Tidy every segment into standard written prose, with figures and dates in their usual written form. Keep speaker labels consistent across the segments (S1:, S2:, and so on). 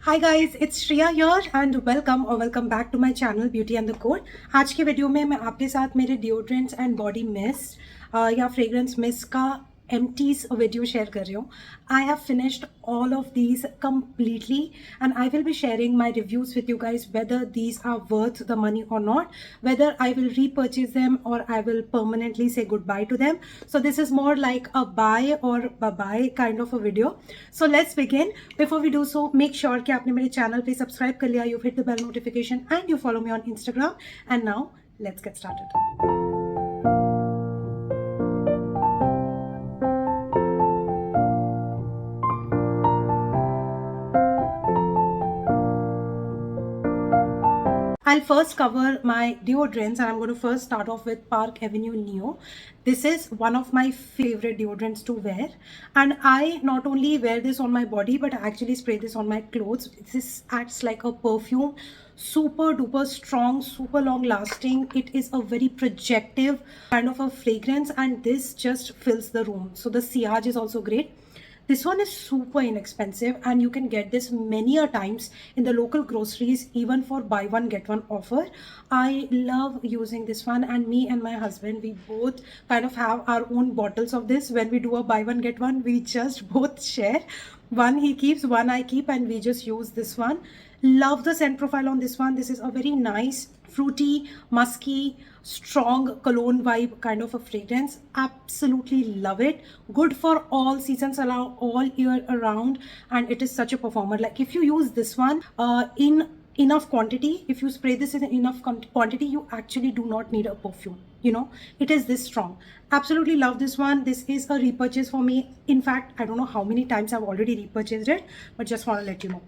S1: Hi guys, it's Shreya here and welcome back to my channel beauty and the code. आज के video में मैं आपके साथ मेरे डिओड्रेंट्स एंड बॉडी मिस्ट या फ्रेग्रेंस मिस्ट का एम्प्टीज वीडियो शेयर कर रही हूँ। I have finished all of these completely and I will be sharing my reviews with you guys whether these are worth the money or not, whether I will repurchase them or I will permanently say goodbye to them. So this is more like a buy or bye bye kind of a video. So let's begin. Before we do so, make sure कि आपने मेरे channel पे subscribe कर लिया, you've hit the bell notification and you follow me on Instagram. And now let's get started. I'll first cover my deodorants and I'm going to first start off with Park Avenue Neo. This is one of my favorite deodorants to wear, and I not only wear this on my body but I actually spray this on my clothes. This acts like a perfume, super duper strong, super long lasting. It is a very projective kind of a fragrance and this just fills the room. So the sillage is also great. This one is super inexpensive and you can get this many a times in the local groceries, even for buy one get one offer. I love using this one, and me and my husband, we both kind of have our own bottles of this. When we do a buy one get one, we just both share. One he keeps, one I keep, and we just use this one. Love the scent profile on this one. This is a very nice, fruity, musky, strong cologne vibe kind of a fragrance. Absolutely love it. Good for all seasons, all year around, and it is such a performer. Like if you use this one in enough quantity, if you spray this in enough quantity, you actually do not need a perfume. You know, it is this strong. Absolutely love this one. This is a repurchase for me. In fact, I don't know how many times I've already repurchased it, but just want to let you know.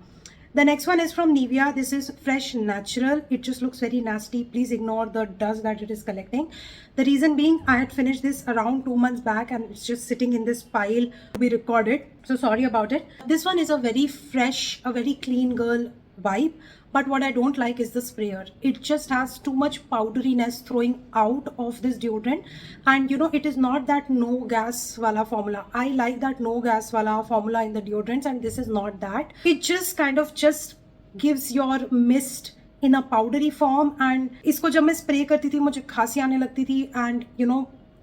S1: The next one is from Nivea. This is Fresh Natural. It just looks very nasty. Please ignore the dust that it is collecting. The reason being, I had finished this around 2 months back and it's just sitting in this pile to be recorded. So sorry about it. This one is a very fresh, a very clean girl vibe. But what I don't like is the sprayer. It just has too much powderiness throwing out of this deodorant. And you know, it is not that no gas wala formula. I like that no gas wala formula in the deodorants, and this is not that. It just kind of just gives your mist in a powdery form. And इसको जब मैं spray करती थी मुझे खांसी आने लगती थी, and you know,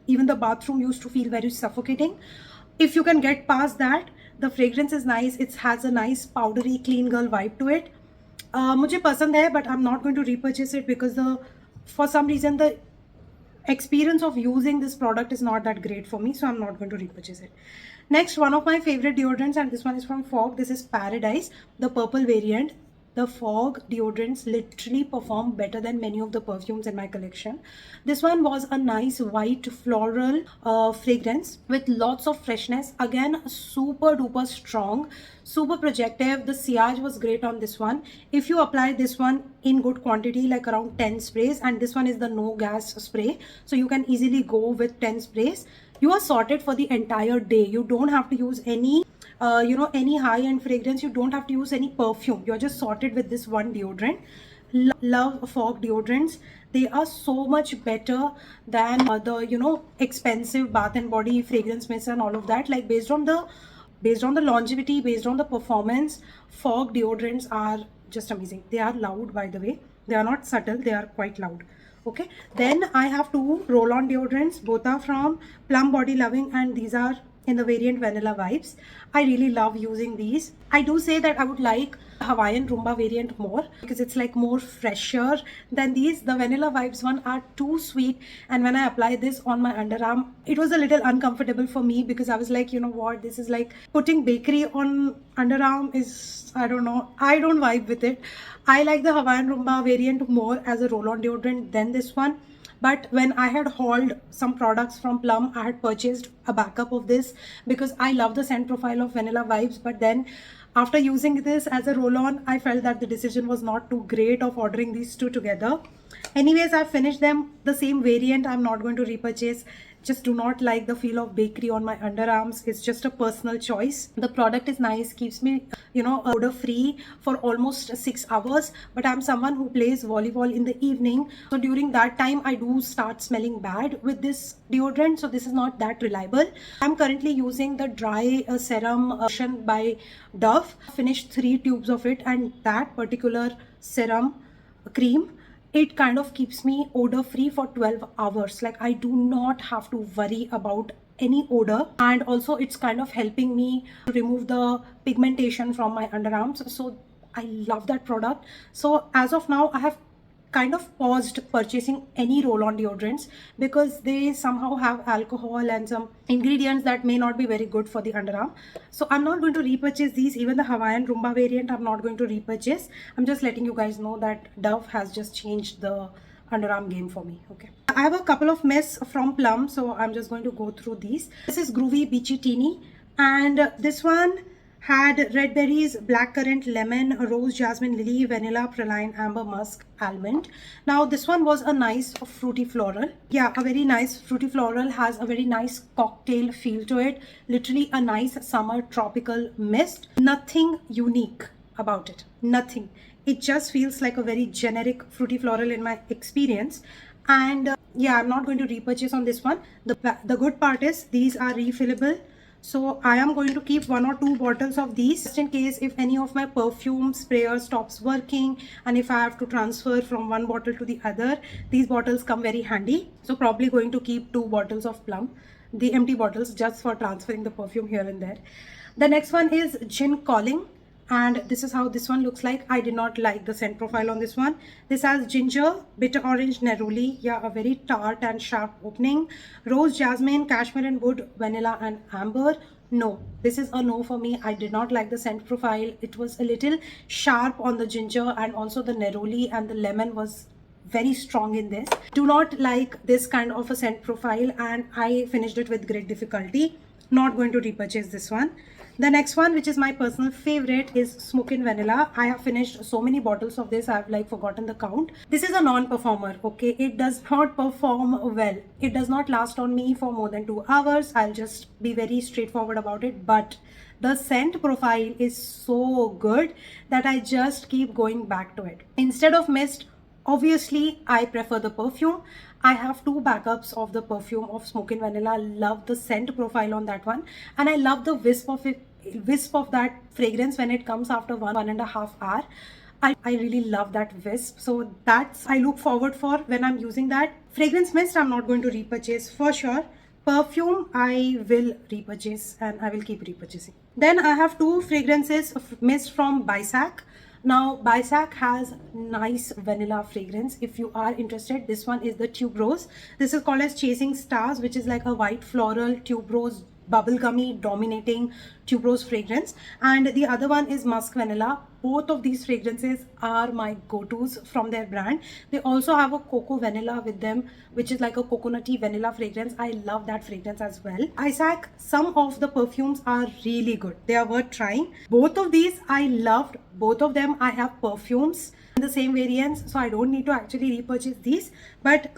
S1: even the bathroom used to feel very suffocating. If you can get past that, the fragrance is nice. It has a nice powdery clean girl vibe to it. मुझे पसंद है, but I'm not going to repurchase it because for some reason the experience of using this product is not that great for me, so I'm not going to repurchase it. Next, one of my favorite deodorants, and this one is from Fog. This is Paradise, the purple variant. The Fog deodorants literally perform better than many of the perfumes in my collection. This one was a nice white floral fragrance with lots of freshness. Again, super duper strong, super projective. The sillage was great on this one. If you apply this one in good quantity, like around 10 sprays, and this one is the no gas spray, so you can easily go with 10 sprays. You are sorted for the entire day. You don't have to use any any high-end fragrance. You don't have to use any perfume. You're just sorted with this one deodorant. Love Fog deodorants. They are so much better than the expensive Bath and Body fragrance mist and all of that. Like based on the longevity, based on the performance, Fog deodorants are just amazing. They are loud, by the way. They are not subtle, they are quite loud. Okay, then I have two roll-on deodorants. Both are from Plum Body Loving, and these are in the variant Vanilla Vibes. I really love using these. I do say that I would like Hawaiian Rumba variant more because it's like more fresher than these. The Vanilla Vibes one are too sweet, and when I apply this on my underarm, it was a little uncomfortable for me because I was like, you know what, this is like putting bakery on underarm is, I don't know, I don't vibe with it. I like the Hawaiian Rumba variant more as a roll-on deodorant than this one. But when I had hauled some products from Plum, I had purchased a backup of this because I love the scent profile of Vanilla Vibes. But then after using this as a roll-on, I felt that the decision was not too great of ordering these two together. Anyways, I finished them. The same variant I'm not going to repurchase. just do not like the feel of bakery on my underarms. It's just a personal choice. The product is nice, keeps me, odor free for almost 6 hours. But I'm someone who plays volleyball in the evening. So during that time, I do start smelling bad with this deodorant. So this is not that reliable. I'm currently using the dry serum lotion by Dove. I finished 3 tubes of it, and that particular serum cream, it kind of keeps me odor free for 12 hours. Like, I do not have to worry about any odor, and also it's kind of helping me to remove the pigmentation from my underarms. So I love that product. So as of now, I have kind of paused purchasing any roll-on deodorants because they somehow have alcohol and some ingredients that may not be very good for the underarm. So I'm not going to repurchase these. Even the Hawaiian Roomba variant, I'm not going to repurchase. I'm just letting you guys know that Dove has just changed the underarm game for me. Okay, I have a couple of mists from Plum, so I'm just going to go through these. This is Groovy Beachy Teeny, and this one had red berries, blackcurrant, lemon, rose, jasmine, lily, vanilla, praline, amber, musk, almond. Now this one was a nice fruity floral. Yeah, a very nice fruity floral, has a very nice cocktail feel to it. Literally a nice summer tropical mist. Nothing unique about it. Nothing. It just feels like a very generic fruity floral in my experience. And yeah, I'm not going to repurchase on this one. The good part is these are refillable. So I am going to keep 1 or 2 bottles of these just in case if any of my perfume sprayer stops working and if I have to transfer from one bottle to the other. These bottles come very handy. So probably going to keep 2 bottles of Plum, the empty bottles, just for transferring the perfume here and there. The next one is Gin Calling, and this is how this one looks like. I did not like the scent profile on this one. This has ginger, bitter orange, neroli, yeah, a very tart and sharp opening, rose, jasmine, cashmere and wood, vanilla and amber. No, this is a no for me. I did not like the scent profile. It was a little sharp on the ginger, and also the neroli and the lemon was very strong in this. Do not like this kind of a scent profile, and I finished it with great difficulty. Not going to repurchase this one. The next one, which is my personal favorite, is Smokin' Vanilla. I have finished so many bottles of this, I've like forgotten the count. This is a non-performer, okay? It does not perform well. It does not last on me for more than 2 hours. I'll just be very straightforward about it. But the scent profile is so good that I just keep going back to it. Instead of mist, obviously, I prefer the perfume. I have 2 backups of the perfume of Smokin' Vanilla. Love the scent profile on that one. And I love the wisp of that fragrance when it comes after 1.5 hours. I really love that wisp. So that's, I look forward for when I'm using that. Fragrance mist, I'm not going to repurchase for sure. Perfume, I will repurchase and I will keep repurchasing. Then I have 2 fragrances of mist from Bisac. Now, Bisac has nice vanilla fragrance. If you are interested, this one is the Tuberose. This is called as Chasing Stars, which is like a white floral tuberose, bubblegummy dominating tuberose fragrance. And the other one is Musk Vanilla. Both of these fragrances are my go-tos from their brand. They also have a cocoa vanilla with them, which is like a coconutty vanilla fragrance. I love that fragrance as well. Bisac, some of the perfumes are really good. They are worth trying. Both of these I loved. Both of them I have perfumes in the same variants, so I don't need to actually repurchase these. But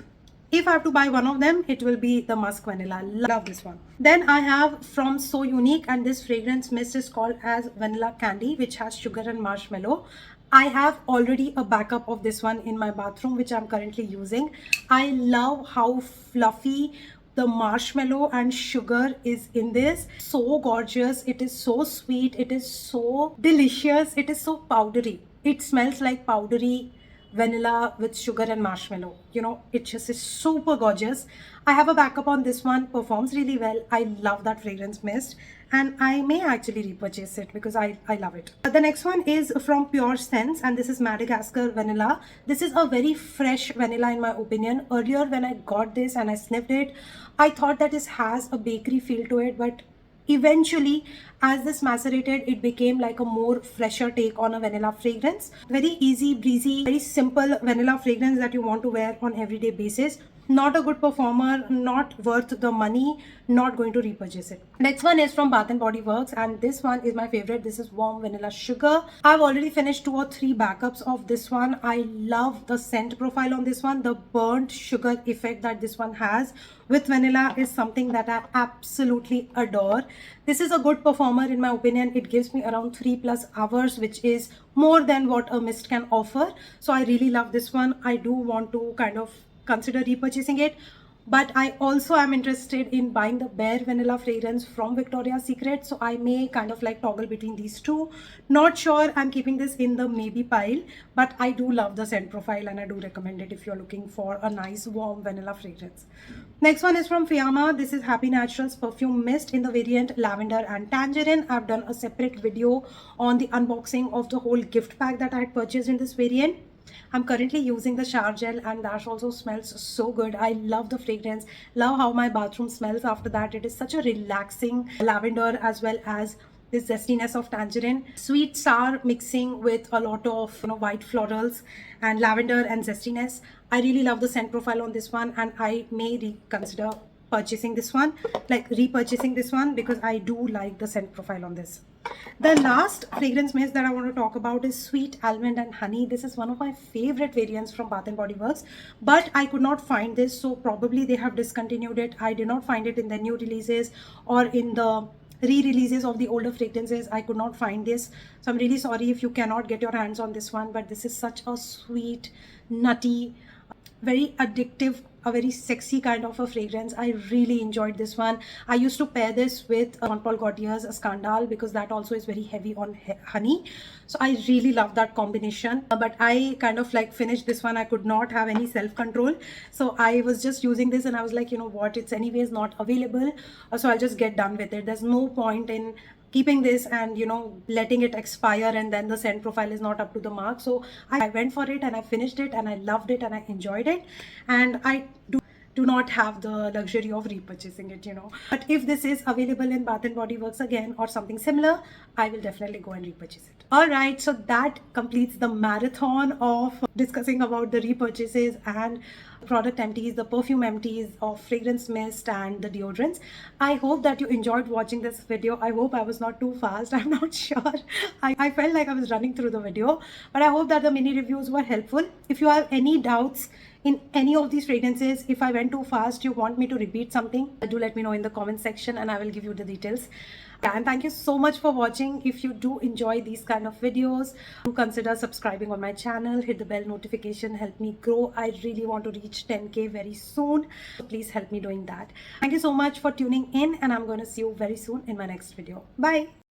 S1: if I have to buy one of them, it will be the Musk Vanilla. Love this one. Then I have from So Unique, and this fragrance mist is called as Vanilla Candy, which has sugar and marshmallow. I have already a backup of this one in my bathroom, which I'm currently using. I love how fluffy the marshmallow and sugar is in this. So gorgeous. It is so sweet. It is so delicious. It is so powdery. It smells like powdery vanilla with sugar and marshmallow. You know, it just is super gorgeous. I have a backup on this one. Performs really well. I love that fragrance mist, and I may actually repurchase it because I love it. The next one is from Pure Sense, and this is Madagascar Vanilla. This is a very fresh vanilla in my opinion. Earlier when I got this and I sniffed it, I thought that this has a bakery feel to it, but eventually, as this macerated, it became like a more fresher take on a vanilla fragrance. Very easy, breezy, very simple vanilla fragrance that you want to wear on everyday basis. not a good performer, not worth the money, not going to repurchase it. Next one is from Bath and Body Works, and this one is my favorite. This is Warm Vanilla Sugar. I've already finished 2 or 3 backups of this one. I love the scent profile on this one. The burnt sugar effect that this one has with vanilla is something that I absolutely adore. This is a good performer in my opinion. It gives me around 3+ hours, which is more than what a mist can offer. So I really love this one. I do want to kind of consider repurchasing it, but I also am interested in buying the Bare Vanilla fragrance from Victoria's Secret, so I may kind of like toggle between these two. Not sure, I'm keeping this in the maybe pile, but I do love the scent profile and I do recommend it if you're looking for a nice warm vanilla fragrance. Next one is from Fiamma. This is Happy Naturals Perfume Mist in the variant Lavender and Tangerine. I've done a separate video on the unboxing of the whole gift pack that I had purchased in this variant. I'm currently using the shower gel and that also smells so good. I love the fragrance, love how my bathroom smells after that. It is such a relaxing lavender as well as this zestiness of tangerine, sweet sour mixing with a lot of white florals and lavender and zestiness. I really love the scent profile on this one and I may reconsider purchasing this one, like repurchasing this one, because I do like the scent profile on this. The last fragrance mist that I want to talk about is Sweet Almond and Honey. This is one of my favorite variants from Bath & Body Works, but I could not find this, so probably they have discontinued it. I did not find it in the new releases or in the re-releases of the older fragrances. I could not find this, so I'm really sorry if you cannot get your hands on this one, but this is such a sweet, nutty, very addictive, a very sexy kind of a fragrance. I really enjoyed this one. I used to pair this with Jean Paul Gaultier's Scandale because that also is very heavy on honey. So I really love that combination. But I kind of like finished this one. I could not have any self-control. So I was just using this and I was like, you know what, it's anyways not available. So I'll just get done with it. There's no point in keeping this and letting it expire and then the scent profile is not up to the mark. So I went for it and I finished it and I loved it and I enjoyed it, and I do not have the luxury of repurchasing it, but if this is available in Bath and Body Works again or something similar, I will definitely go and repurchase it. All right, so that completes the marathon of discussing about the repurchases and product empties, the perfume empties of fragrance mist and the deodorants. I hope that you enjoyed watching this video. I hope I was not too fast. I'm not sure. I felt like I was running through the video, but I hope that the mini reviews were helpful. If you have any doubts in any of these fragrances, if I went too fast, you want me to repeat something, do let me know in the comment section and I will give you the details. And thank you so much for watching. If you do enjoy these kind of videos, do consider subscribing on my channel, hit the bell notification, help me grow. I really want to reach 10K very soon, so please help me doing that. Thank you so much for tuning in and I'm going to see you very soon in my next video. Bye.